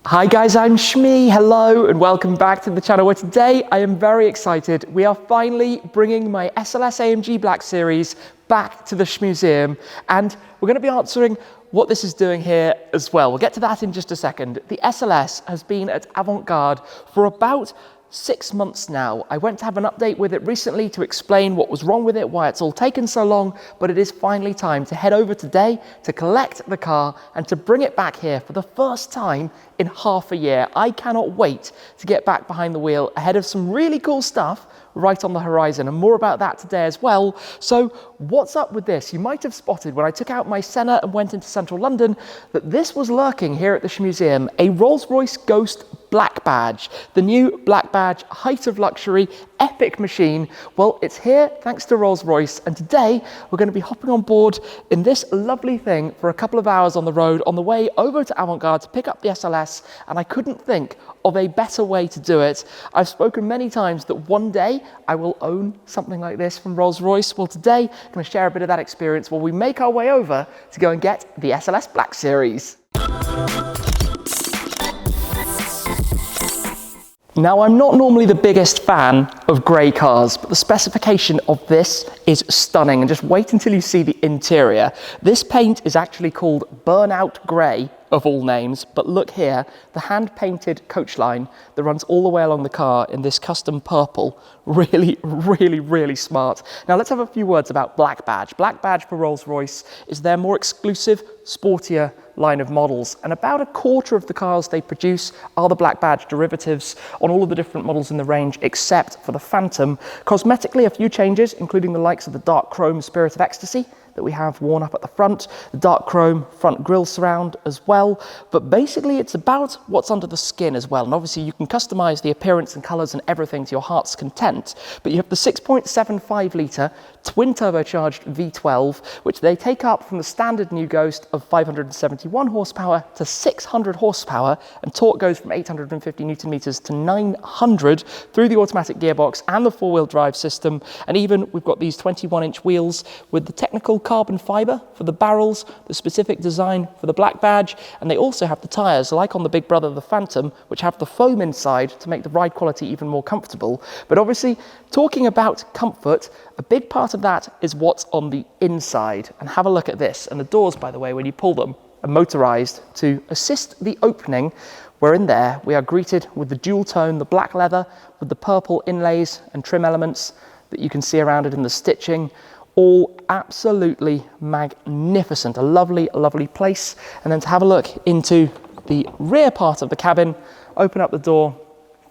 Hi guys, I'm Shmee, hello and welcome back to the channel where today I am very excited. We are finally bringing my SLS AMG Black Series back to the Shmuseum and we're going to be answering what this is doing here as well. We'll get to that in just a second. The SLS has been at Avantgarde for about 6 months now. I went to have an update with it recently to explain what was wrong with it, why it's all taken so long, but it is finally time to head over today to collect the car and to bring it back here for the first time in half a year. I cannot wait to get back behind the wheel ahead of some really cool stuff right on the horizon, and more about that today as well. So what's up with this? You might have spotted when I took out my Senna and went into central London that this was lurking here at the Shmuseum, a Rolls-Royce Ghost Black Badge, the new Black Badge, height of luxury, epic machine. Well, it's here thanks to Rolls-Royce, and today we're going to be hopping on board in this lovely thing for a couple of hours on the road on the way over to Avantgarde to pick up the SLS, and I couldn't think of a better way to do it. I've spoken many times that one day I will own something like this from Rolls-Royce. Well, today I'm going to share a bit of that experience while we make our way over to go and get the SLS Black Series. Now, I'm not normally the biggest fan of grey cars, but the specification of this is stunning, and just wait until you see the interior. This paint is actually called Burnout Grey, of all names, but look here, the hand-painted coach line that runs all the way along the car in this custom purple. Really smart. Now let's have a few words about Black Badge. Black Badge for Rolls-Royce is their more exclusive, sportier line of models, and about a quarter of the cars they produce are the Black Badge derivatives on all of the different models in the range except for the Phantom. Cosmetically, a few changes, including the likes of the dark chrome Spirit of Ecstasy that we have worn up at the front, the dark chrome front grille surround as well, but basically it's about what's under the skin as well, and obviously you can customize the appearance and colors and everything to your heart's content, but you have the 6.75 litre twin turbocharged V12, which they take up from the standard new Ghost of 571 horsepower to 600 horsepower, and torque goes from 850 newton meters to 900 through the automatic gearbox and the four-wheel drive system. And even we've got these 21-inch wheels with the technical carbon fiber for the barrels, the specific design for the Black Badge, and they also have the tires, like on the big brother, the Phantom, which have the foam inside to make the ride quality even more comfortable. But obviously, talking about comfort, a big part of that is what's on the inside. And have a look at this. And the doors, by the way, when you pull them, are motorized to assist the opening. Where in there, we are greeted with the dual tone, the black leather, with the purple inlays and trim elements that you can see around it in the stitching. All absolutely magnificent, a lovely place. And then to have a look into the rear part of the cabin, open up the door,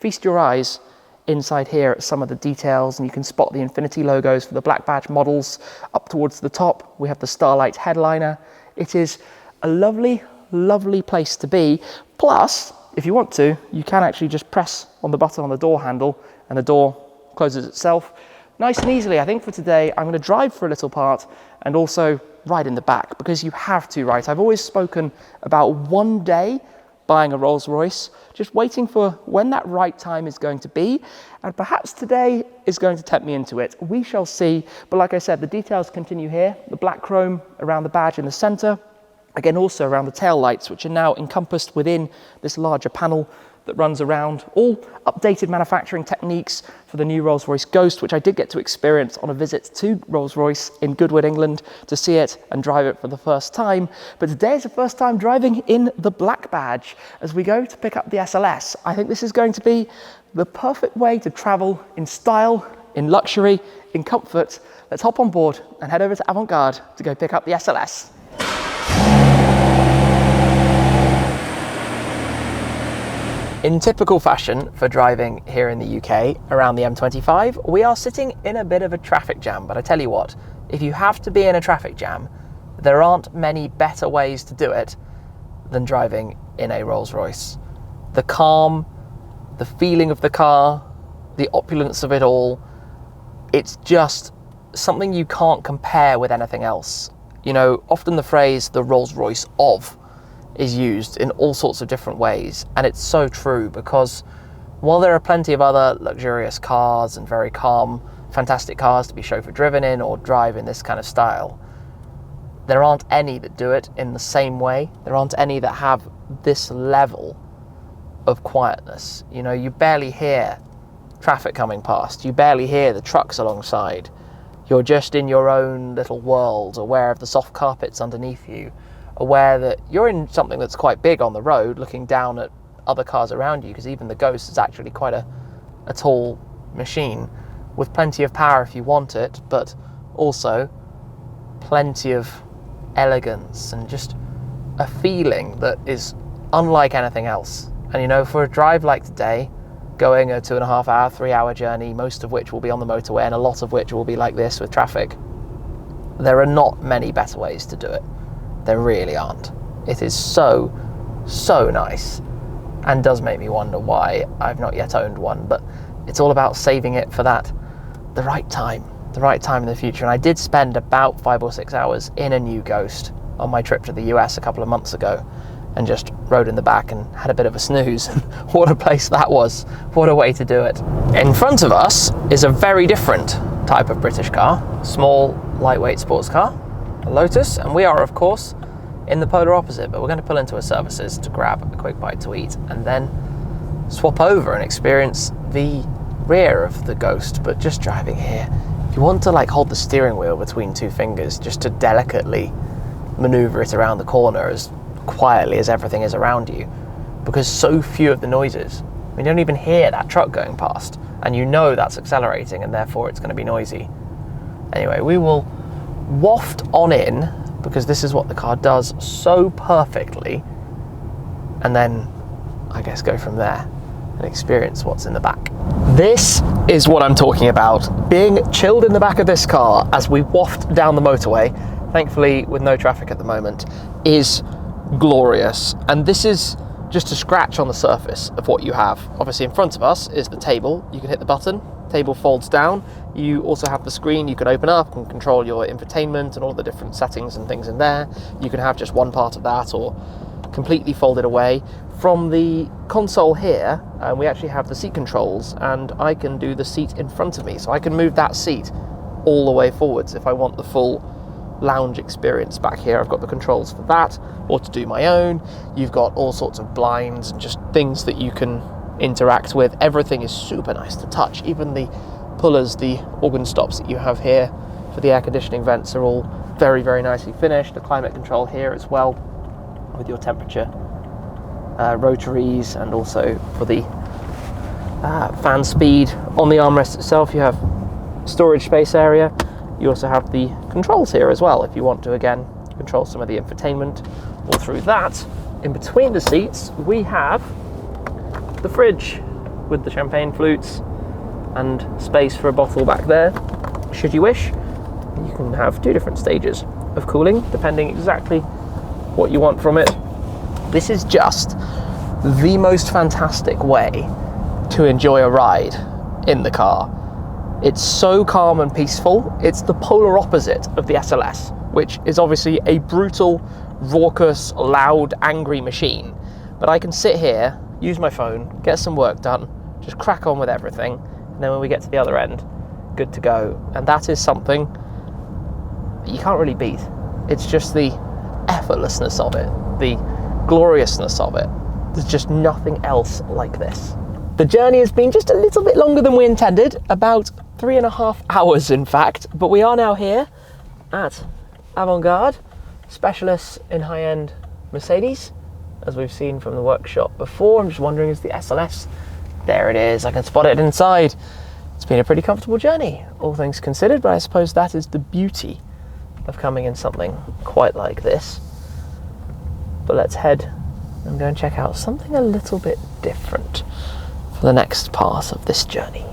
feast your eyes inside here at some of the details, and you can spot the Infinity logos for the Black Badge models. Up towards the top, we have the Starlight headliner. It is a lovely place to be. Plus, if you want to, you can actually just press on the button on the door handle and the door closes itself. Nice and easily. I think for today, I'm going to drive for a little part and also ride in the back, because you have to, right? I've always spoken about one day buying a Rolls-Royce, just waiting for when that right time is going to be, and perhaps today is going to tempt me into it. We shall see, but like I said, the details continue here. The black chrome around the badge in the center, again also around the tail lights, which are now encompassed within this larger panel that runs around. All updated manufacturing techniques for the new Rolls-Royce Ghost, which I did get to experience on a visit to Rolls-Royce in Goodwood, England, to see it and drive it for the first time. But today is the first time driving in the Black Badge as we go to pick up the SLS. I think this is going to be the perfect way to travel in style, in luxury, in comfort. Let's hop on board and head over to Avantgarde to go pick up the SLS. In typical fashion for driving here in the UK around the M25, we are sitting in a bit of a traffic jam, but I tell you what, if you have to be in a traffic jam, there aren't many better ways to do it than driving in a Rolls-Royce. The calm, the feeling of the car, the opulence of it all, it's just something you can't compare with anything else. You know, often the phrase the Rolls-Royce of is used in all sorts of different ways, and it's so true, because while there are plenty of other luxurious cars and very calm, fantastic cars to be chauffeur driven in or drive in this kind of style, there aren't any that do it in the same way. There aren't any that have this level of quietness. You know, you barely hear traffic coming past, you barely hear the trucks alongside. You're just in your own little world, aware of the soft carpets underneath you, aware that you're in something that's quite big on the road, looking down at other cars around you, because even the Ghost is actually quite a tall machine with plenty of power if you want it, but also plenty of elegance and just a feeling that is unlike anything else. And you know, for a drive like today, going a 2.5 hour, 3 hour journey, most of which will be on the motorway and a lot of which will be like this with traffic, there are not many better ways to do it. There really aren't. It is so nice, and does make me wonder why I've not yet owned one, but it's all about saving it for the right time in the future. And I did spend about 5 or 6 hours in a new Ghost on my trip to the US a couple of months ago, and just rode in the back and had a bit of a snooze. What a place that was. What a way to do it. In front of us is a very different type of British car, small, lightweight sports car, a Lotus, and we are, of course, in the polar opposite, but we're going to pull into a services to grab a quick bite to eat and then swap over and experience the rear of the Ghost. But just driving here, you want to like hold the steering wheel between two fingers just to delicately maneuver it around the corner as quietly as everything is around you, because so few of the noises, you don't even hear that truck going past, and you know that's accelerating and therefore it's going to be noisy. Anyway, we will waft on in, because this is what the car does so perfectly, and then I guess go from there and experience what's in the back. This is what I'm talking about, being chilled in the back of this car as we waft down the motorway, thankfully with no traffic at the moment, is glorious. And this is just a scratch on the surface of what you have. Obviously in front of us is the table. You can hit the button, table folds down. You also have the screen you can open up and control your infotainment and all the different settings and things in there. You can have just one part of that or completely fold it away. From the console here, we actually have the seat controls, and I can do the seat in front of me, so I can move that seat all the way forwards if I want the full lounge experience back here. I've got the controls for that, or to do my own. You've got all sorts of blinds and just things that you can interact with. Everything is super nice to touch. Even the pullers, the organ stops that you have here for the air conditioning vents are all very nicely finished. The climate control here as well, with your temperature rotaries, and also for the fan speed. On the armrest itself you have storage space area. You also have the controls here as well if you want to, again, control some of the infotainment. All through that, in between the seats, we have the fridge with the champagne flutes and space for a bottle back there, should you wish. You can have 2 different stages of cooling, depending exactly what you want from it. This is just the most fantastic way to enjoy a ride in the car. It's so calm and peaceful. It's the polar opposite of the SLS, which is obviously a brutal, raucous, loud, angry machine. But I can sit here, use my phone, get some work done, just crack on with everything, and then when we get to the other end, good to go. And that is something that you can't really beat. It's just the effortlessness of it, the gloriousness of it. There's just nothing else like this. The journey has been just a little bit longer than we intended, about 3.5 hours in fact, but we are now here at Avantgarde, specialists in high-end Mercedes, as we've seen from the workshop before. I'm just wondering, is the SLS? There it is, I can spot it inside. It's been a pretty comfortable journey, all things considered, but I suppose that is the beauty of coming in something quite like this. But let's head and go and check out something a little bit different for the next part of this journey.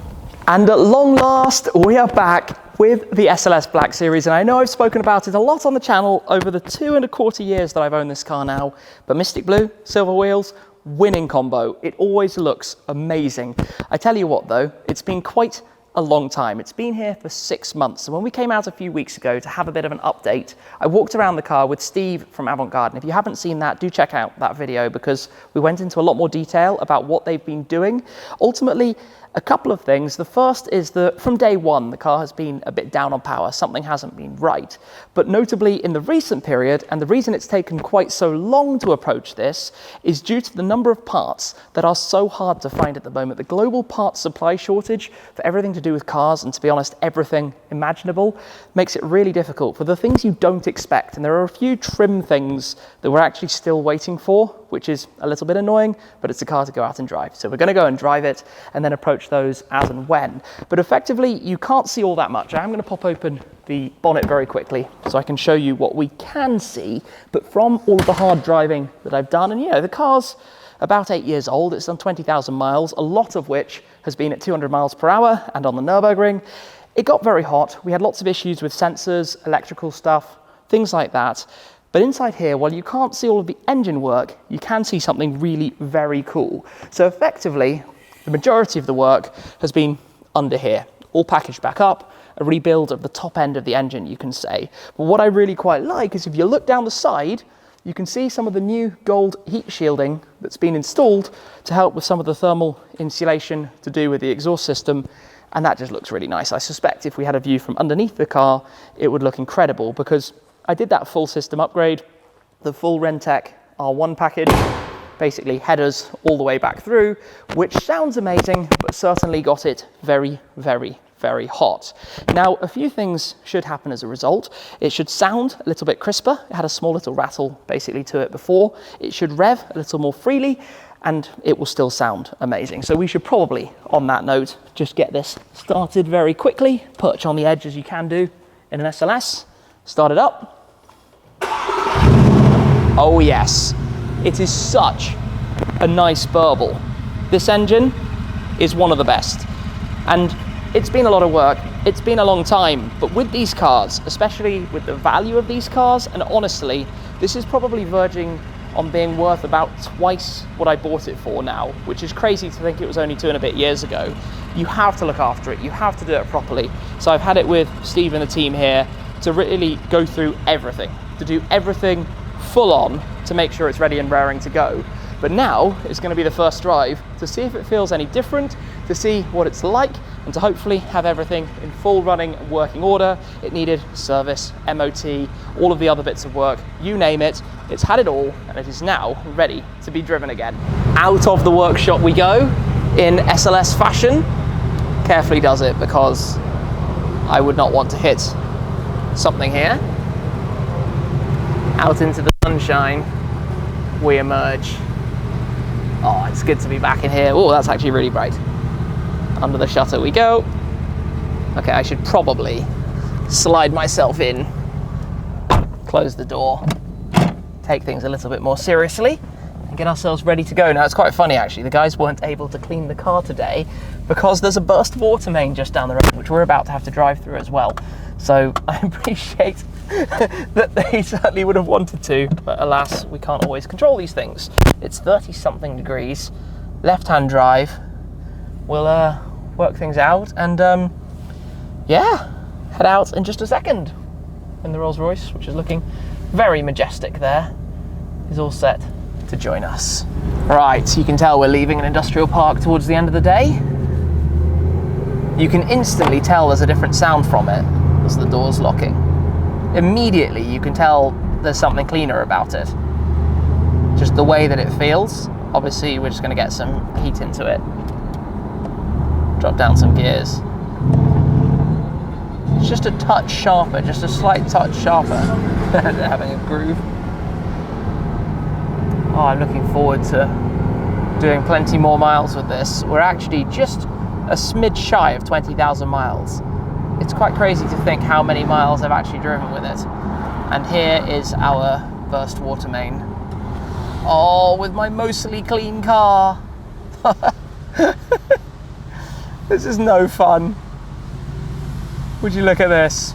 And at long last, we are back with the SLS Black Series, and I know I've spoken about it a lot on the channel over the 2.25 years that I've owned this car now, but Mystic Blue, silver wheels, winning combo. It always looks amazing. I tell you what though, it's been quite a long time. It's been here for 6 months. And when we came out a few weeks ago to have a bit of an update, I walked around the car with Steve from Avantgarde. And if you haven't seen that, do check out that video, because we went into a lot more detail about what they've been doing. Ultimately, A couple of things. The first is that from day one, the car has been a bit down on power. Something hasn't been right. But notably in the recent period, and the reason it's taken quite so long to approach this is due to the number of parts that are so hard to find at the moment. The global parts supply shortage for everything to do with cars, and to be honest, everything imaginable, makes it really difficult for the things you don't expect. And there are a few trim things that we're actually still waiting for, which is a little bit annoying, but it's a car to go out and drive. So we're going to go and drive it and then approach those as and when. But effectively, you can't see all that much. I'm going to pop open the bonnet very quickly so I can show you what we can see. But from all of the hard driving that I've done, and you know, the car's about 8 years old, it's done 20,000 miles, a lot of which has been at 200 miles per hour and on the Nürburgring. It got very hot. We had lots of issues with sensors, electrical stuff, things like that. But inside here, while you can't see all of the engine work, you can see something really very cool. So effectively, the majority of the work has been under here, all packaged back up, a rebuild of the top end of the engine, you can say. But what I really quite like is if you look down the side, you can see some of the new gold heat shielding that's been installed to help with some of the thermal insulation to do with the exhaust system. And that just looks really nice. I suspect if we had a view from underneath the car, it would look incredible, because I did that full system upgrade, the full Rentec R1 package, basically headers all the way back through, which sounds amazing, but certainly got it very, very, very hot. Now, a few things should happen as a result. It should sound a little bit crisper. It had a small little rattle basically to it before. It should rev a little more freely, and it will still sound amazing. So we should probably, on that note, just get this started very quickly. Perch on the edge as you can do in an SLS. Start it up. Oh yes, it is such a nice burble. This engine is one of the best. And it's been a lot of work, it's been a long time, but with these cars, especially with the value of these cars, and honestly, this is probably verging on being worth about twice what I bought it for now, which is crazy to think it was only 2 and a bit years ago. You have to look after it, you have to do it properly. So I've had it with Steve and the team here to really go through everything, to do everything full on to make sure it's ready and raring to go. But now it's going to be the first drive to see if it feels any different, to see what it's like, and to hopefully have everything in full running and working order. It needed service, MOT, all of the other bits of work, you name it. It's had it all, and it is now ready to be driven again. Out of the workshop we go in SLS fashion. Carefully does it, because I would not want to hit something here. Out into the sunshine we emerge. Oh, it's good to be back in here. Oh, that's actually really bright. Under the shutter we go. Okay, I should probably slide myself in, close the door, take things a little bit more seriously, and get ourselves ready to go. Now, it's quite funny actually, the guys weren't able to clean the car today because there's a burst water main just down the road, which we're about to have to drive through as well. So I appreciate that they certainly would have wanted to, but alas, we can't always control these things. It's 30-something degrees, left-hand drive. We'll work things out and yeah, head out in just a second. And the Rolls-Royce, which is looking very majestic there, is all set to join us. Right, you can tell we're leaving an industrial park towards the end of the day. You can instantly tell there's a different sound from it as the door's locking. Immediately you can tell there's something cleaner about it. Just the way that it feels. Obviously we're just going to get some heat into it. Drop down some gears. It's just a touch sharper, just a slight touch sharper than having a groove. Oh, I'm looking forward to doing plenty more miles with this. We're actually just a smidge shy of 20,000 miles. It's quite crazy to think how many miles I've actually driven with it. And here is our burst water main. Oh, with my mostly clean car. This is no fun. Would you look at this?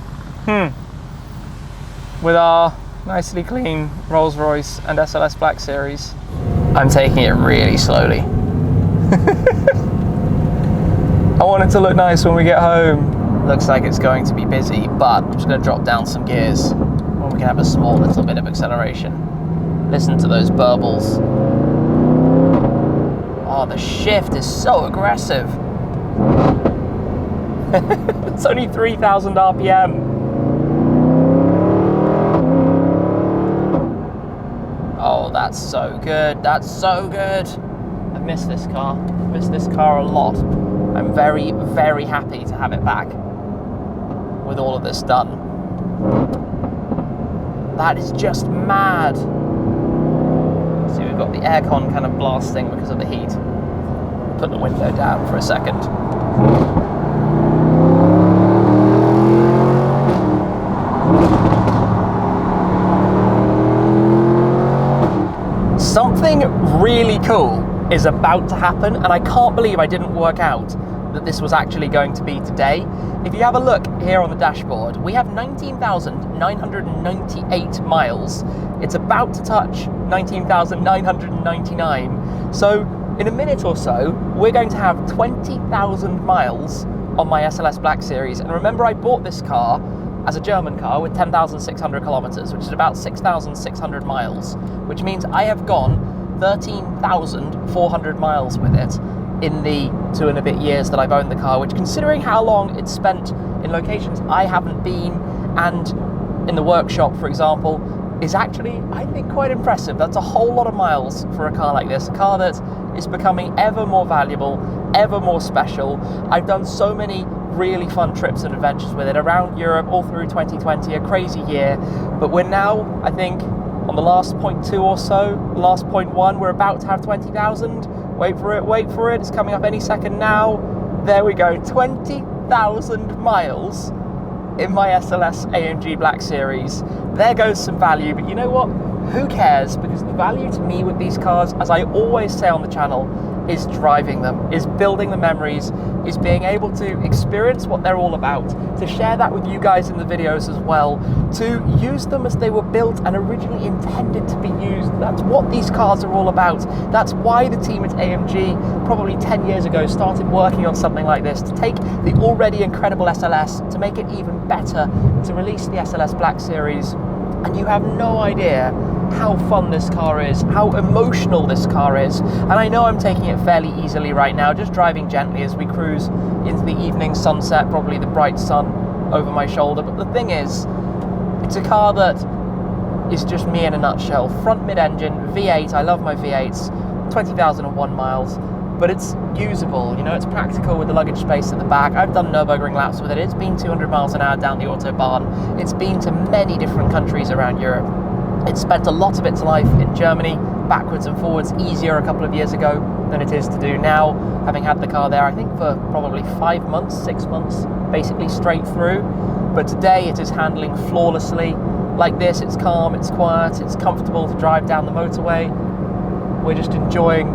With our nicely clean Rolls-Royce and SLS Black Series. I'm taking it really slowly. I want it to look nice when we get home. Looks like it's going to be busy, but I'm just going to drop down some gears when we can have a small little bit of acceleration. Listen to those burbles. Oh, the shift is so aggressive. It's only 3,000 RPM. Oh, that's so good. That's so good. I miss this car. I miss this car a lot. I'm very, very happy to have it back with all of this done. That is just mad. See, we've got the aircon kind of blasting because of the heat. Put the window down for a second. Something really cool is about to happen, and I can't believe I didn't work out that this was actually going to be today. If you have a look here on the dashboard, we have 19,998 miles. It's about to touch 19,999. So in a minute or so, we're going to have 20,000 miles on my SLS Black Series. And remember, I bought this car as a German car with 10,600 kilometers, which is about 6,600 miles, which means I have gone 13,400 miles with it in the 2 and a bit years that I've owned the car, which, considering how long it's spent in locations I haven't been and in the workshop, for example, is actually, I think, quite impressive. That's a whole lot of miles for a car like this, a car that is becoming ever more valuable, ever more special. I've done so many really fun trips and adventures with it around Europe all through 2020, a crazy year, but we're now, I think, on the last 0.2 or so, last 0.1, we're about to have 20,000. Wait for it, it's coming up any second now. There we go, 20,000 miles in my SLS AMG Black Series. There goes some value, but you know what? Who cares? Because the value to me with these cars, as I always say on the channel, is driving them, is building the memories, is being able to experience what they're all about, to share that with you guys in the videos as well, to use them as they were built and originally intended to be used. That's what these cars are all about. That's why the team at AMG, probably 10 years ago, started working on something like this, to take the already incredible SLS, to make it even better, to release the SLS Black Series. And you have no idea how fun this car is, how emotional this car is. And I know I'm taking it fairly easily right now, just driving gently as we cruise into the evening sunset, probably the bright sun over my shoulder. But the thing is, it's a car that is just me in a nutshell. Front mid-engine, V8, I love my V8s, 20,001 miles, but it's usable, you know, it's practical with the luggage space at the back. I've done Nürburgring laps with it. It's been 200 miles an hour down the Autobahn. It's been to many different countries around Europe. It spent a lot of its life in Germany, backwards and forwards, easier a couple of years ago than it is to do now, having had the car there, I think, for probably 5 months, 6 months, basically straight through. But today it is handling flawlessly. Like this, it's calm, it's quiet, it's comfortable to drive down the motorway. We're just enjoying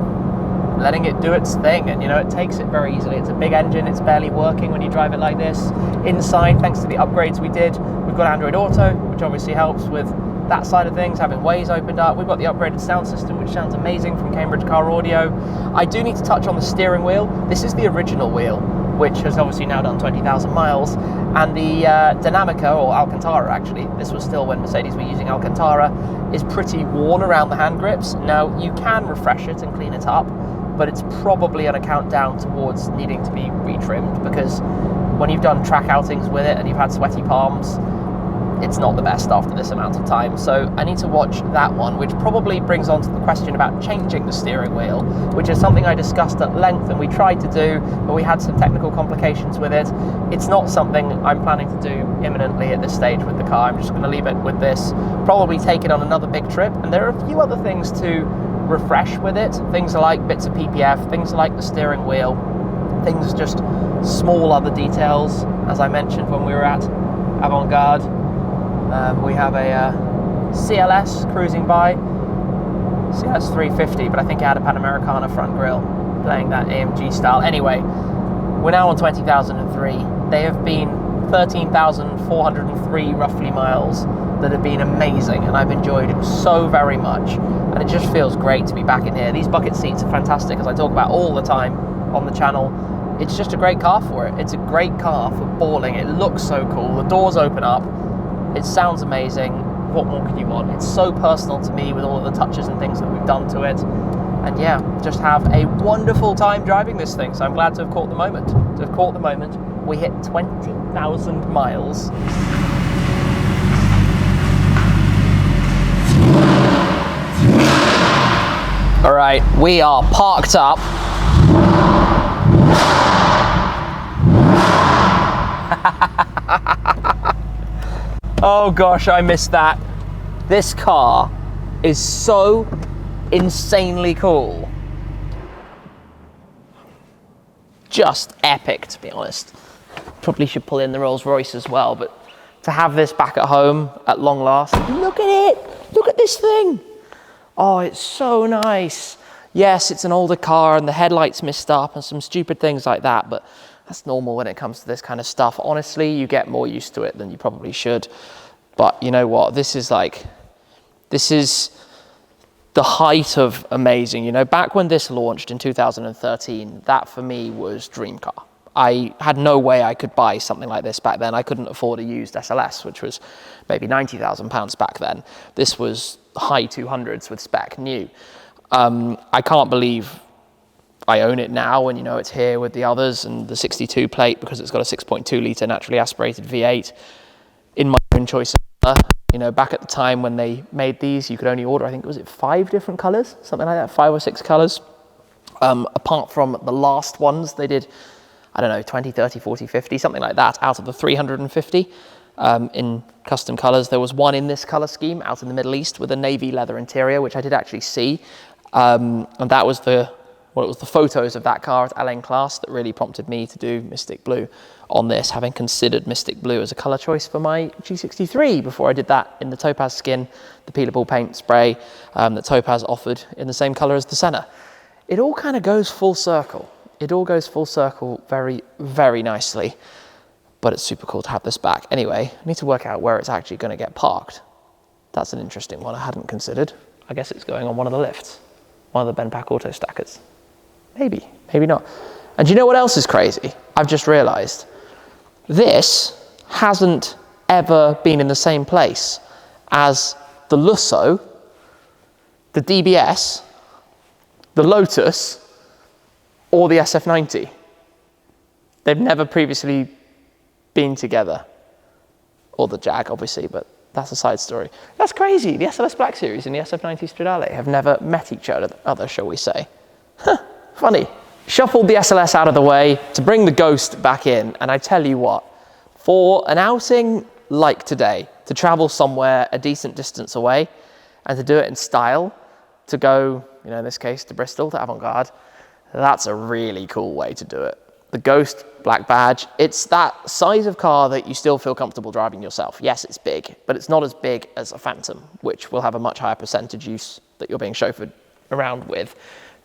letting it do its thing, and you know, it takes it very easily. It's a big engine, it's barely working when you drive it like this. Inside, thanks to the upgrades we did, we've got Android Auto, which obviously helps with that side of things, having Waze opened up. We've got the upgraded sound system, which sounds amazing, from Cambridge Car Audio. I do need to touch on the steering wheel. This is the original wheel, which has obviously now done 20,000 miles, and the Dinamica, or Alcantara actually, this was still when Mercedes were using Alcantara, is pretty worn around the hand grips. Now, you can refresh it and clean it up, but it's probably on a countdown towards needing to be retrimmed, because when you've done track outings with it and you've had sweaty palms, it's not the best after this amount of time. So I need to watch that one, which probably brings on to the question about changing the steering wheel, which is something I discussed at length and we tried to do, but we had some technical complications with it. It's not something I'm planning to do imminently at this stage with the car. I'm just going to leave it with this, probably take it on another big trip. And there are a few other things to refresh with it, things like bits of PPF, things like the steering wheel, things, just small other details. As I mentioned when we were at Avantgarde, we have a CLS cruising by, CLS 350, but I think it had a Panamericana front grille, playing that AMG style. Anyway, we're now on 20,003. They have been 13,403 roughly miles that have been amazing, and I've enjoyed it so very much, and it just feels great to be back in here. These bucket seats are fantastic, as I talk about all the time on the channel. It's just a great car for it. It's a great car for balling. It looks so cool. The doors open up. It sounds amazing. What more could you want? It's so personal to me with all of the touches and things that we've done to it. And yeah, just have a wonderful time driving this thing. So I'm glad to have caught the moment. We hit 20,000 miles. All right, we are parked up. Oh gosh, I missed that. This car is so insanely cool. Just epic, to be honest. Probably should pull in the Rolls-Royce as well, but to have this back at home at long last, look at it, look at this thing. Oh, it's so nice. Yes, it's an older car and the headlights messed up and some stupid things like that, but that's normal when it comes to this kind of stuff. Honestly, you get more used to it than you probably should. But you know what, this is the height of amazing. You know, back when this launched in 2013, that for me was dream car. I had no way I could buy something like this back then. I couldn't afford a used SLS, which was maybe £90,000 back then. This was high 200s with spec new. I can't believe I own it now, and you know, it's here with the others and the 62 plate because it's got a 6.2 litre naturally aspirated V8 in my own choice of color. You know, back at the time when they made these, you could only order, I think, was it 5 different colors? Something like that, 5 or 6 colors. Apart from the last ones, they did, I don't know, 20, 30, 40, 50, something like that, out of the 350 in custom colors. There was one in this color scheme out in the Middle East with a navy leather interior, which I did actually see. And that was the photos of that car at Alain Class that really prompted me to do Mystic Blue on this, having considered Mystic Blue as a color choice for my G63 before I did that in the Topaz skin, the peelable paint spray that Topaz offered in the same color as the Senna. It all kind of goes full circle. It all goes full circle very, very nicely, but it's super cool to have this back. Anyway, I need to work out where it's actually going to get parked. That's an interesting one I hadn't considered. I guess it's going on one of the lifts, one of the Benpack auto stackers. Maybe, maybe not. And do you know what else is crazy? I've just realized this hasn't ever been in the same place as the Lusso, the DBS, the Lotus, or the SF90. They've never previously been together. Or the Jag, obviously, but that's a side story. That's crazy. The SLS Black Series and the SF90 Stradale have never met each other, shall we say. Huh. Funny. Shuffled the SLS out of the way to bring the Ghost back in, and I tell you what, for an outing like today, to travel somewhere a decent distance away and to do it in style, to go, you know, in this case to Bristol, to Avantgarde, that's a really cool way to do it. The Ghost Black Badge, it's that size of car that you still feel comfortable driving yourself. Yes, it's big, but it's not as big as a Phantom, which will have a much higher percentage use that you're being chauffeured around with.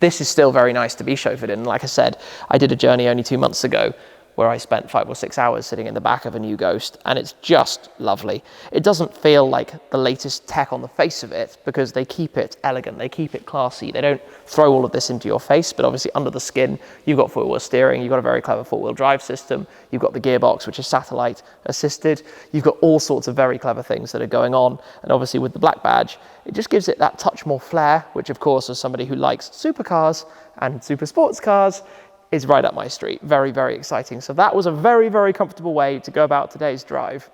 This is still very nice to be chauffeured in. Like I said, I did a journey only 2 months ago where I spent 5 or 6 hours sitting in the back of a new Ghost, and it's just lovely. It doesn't feel like the latest tech on the face of it because they keep it elegant, they keep it classy. They don't throw all of this into your face, but obviously under the skin, you've got four-wheel steering, you've got a very clever four-wheel drive system, you've got the gearbox, which is satellite assisted, you've got all sorts of very clever things that are going on, and obviously with the Black Badge, it just gives it that touch more flair, which of course, as somebody who likes supercars and super sports cars, is right up my street. Very, very exciting. So that was a very, very comfortable way to go about today's drive.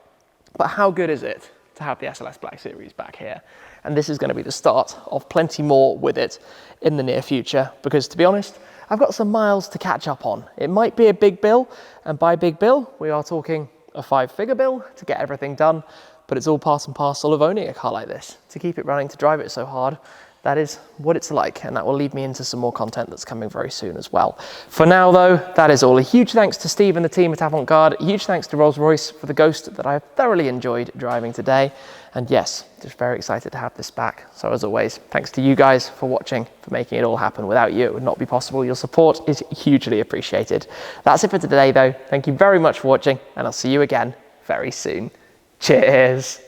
But how good is it to have the SLS Black Series back here? And this is going to be the start of plenty more with it in the near future, because to be honest, I've got some miles to catch up on. It might be a big bill, and by big bill, we are talking a 5-figure bill to get everything done, but it's all part and parcel of owning a car like this. To keep it running, to drive it so hard, that is what it's like, and that will lead me into some more content that's coming very soon as well. For now though, that is all. A huge thanks to Steve and the team at Avantgarde. A huge thanks to Rolls-Royce for the Ghost that I have thoroughly enjoyed driving today. And yes, just very excited to have this back. So as always, thanks to you guys for watching, for making it all happen. Without you, it would not be possible. Your support is hugely appreciated. That's it for today though. Thank you very much for watching, and I'll see you again very soon. Cheers.